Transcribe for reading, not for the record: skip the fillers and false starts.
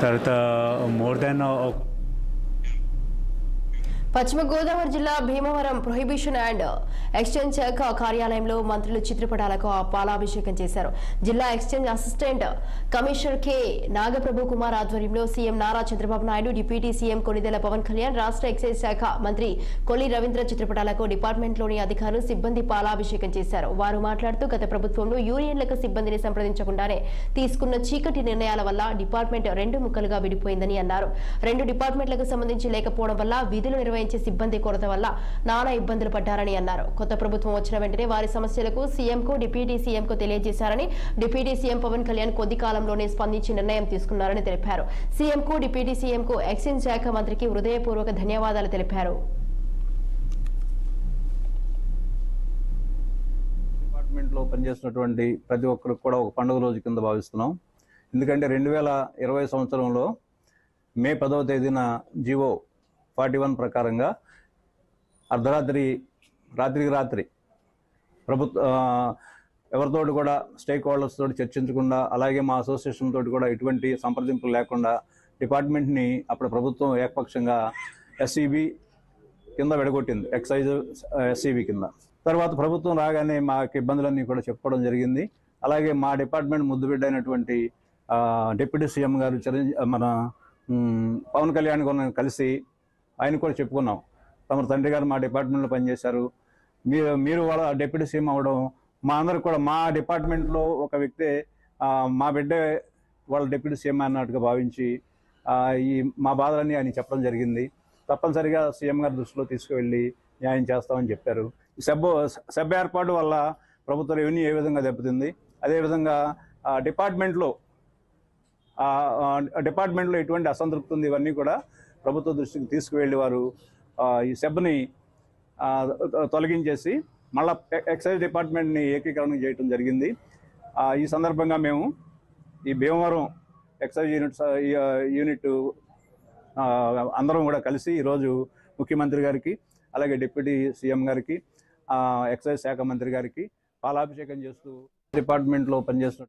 తర్వాత more than పశ్చిమ గోదావరి జిల్లా భీమవరం ప్రొహిబిషన్ అండ్ ఎక్స్చేంజ్ శాఖ కార్యాలయంలో మంత్రులు చిత్రపటాలకు పాలాభిషేకం చేశారు. జిల్లా exchange assistant commissioner K Nagaprabhu Kumar ఆధ్వర్యంలో CM Nara Chandrababu Naidu, deputy CM Konidela Pawan Kalyan, రాష్ట్ర ఎక్సైజ్ శాఖ మంత్రి కొల్లి రవీంద్ర చిత్రపటాలకు డిపార్ట్మెంట్లోని అధికారులు, సిబ్బంది పాలాభిషేకం చేశారు. వారు మాట్లాడుతూ గత ప్రభుత్వంలో యూనియన్లకు సిబ్బందిని సంప్రదించకుండానే తీసుకున్న చీకటి నిర్ణయాల వల్ల డిపార్ట్మెంట్ రెండు ముక్కలుగా విడిపోయిందని అన్నారు. రెండు డిపార్ట్మెంట్లకు సంబంధించి లేకపోవడం వల్ల విధులు నిర్వహించే సిబ్బంది కొరత వల్ల నానా ఇబ్బందులు పడ్డారని అన్నారు. కొత్త ప్రభుత్వం వచ్చిన వెంటనే వారి సమస్యలకు సీఎంకు, డిప్యూటీ సీఎంకు తెలియజేశారని, డిప్యూటీ సీఎం పవన్ కళ్యాణ్ కొద్ది కాలంలోనే స్పందించి నిర్ణయం తీసుకున్నారని తెలిపారు. సీఎంకు, డిప్యూటీ సీఎంకు, ఎక్సైజ్ శాఖ మంత్రికి హృదయపూర్వక ధన్యవాదాలు తెలిపారు. డిపార్ట్మెంట్లో పనిచేస్తున్నటువంటి ప్రతి ఒక్కరికి కూడా ఒక పండుగ రోజు కింద భావిస్తున్నాం. ఎందుకంటే 2020 సంవత్సరంలో మే 10వ తేదీన జీవో 41 ప్రకారంగా రాత్రికి రాత్రి ప్రభుత్వ ఎవరితోటి కూడా స్టేక్ హోల్డర్స్ తోటి చర్చించకుండా, అలాగే మా అసోసియేషన్ తోటి కూడా ఎటువంటి సంప్రదింపులు లేకుండా డిపార్ట్మెంట్ని అప్పుడు ప్రభుత్వం ఏకపక్షంగా ఎస్సీబీ కింద విడగొట్టింది, ఎక్సైజ్ ఎస్సీబీ కింద. తర్వాత ప్రభుత్వం రాగానే మా ఇబ్బందులన్నీ కూడా చెప్పుకోవడం జరిగింది. అలాగే మా డిపార్ట్మెంట్ ముద్దుబిడ్డ అయినటువంటి డిప్యూటీ సీఎం గారు మన పవన్ కళ్యాణ్ గారిని కలిసి ఆయన కూడా చెప్పుకున్నాం, తమ తండ్రి గారు మా డిపార్ట్మెంట్లో పనిచేశారు, మీరు వాళ్ళ డిప్యూటీ సీఎం అవ్వడం మా అందరికి కూడా, మా డిపార్ట్మెంట్లో ఒక వ్యక్తి మా బిడ్డే వాళ్ళ డిప్యూటీ సీఎం అన్నట్టుగా భావించి ఈ మా బాధలన్నీ ఆయన చెప్పడం జరిగింది. తప్పనిసరిగా సీఎం గారి దృష్టిలో తీసుకువెళ్ళి న్యాయం చేస్తామని చెప్పారు. ఈ సభ ఏర్పాటు వల్ల ప్రభుత్వ రెవెన్యూ ఏ విధంగా దెబ్బతింది, అదేవిధంగా డిపార్ట్మెంట్లో ఎటువంటి అసంతృప్తి ఉంది, ఇవన్నీ కూడా ప్రభుత్వ దృష్టికి తీసుకువెళ్ళి వారు ఈ సభని తొలగించేసి మళ్ళా ఎక్సైజ్ డిపార్ట్మెంట్ని ఏకీకరణ చేయడం జరిగింది. ఈ సందర్భంగా మేము ఈ భీమవరం ఎక్సైజ్ యూనిట్ అందరం కూడా కలిసి ఈరోజు ముఖ్యమంత్రి గారికి, అలాగే డిప్యూటీ సీఎం గారికి, ఎక్సైజ్ శాఖ మంత్రి గారికి పాలాభిషేకం చేస్తూ డిపార్ట్మెంట్లో పనిచేస్తున్న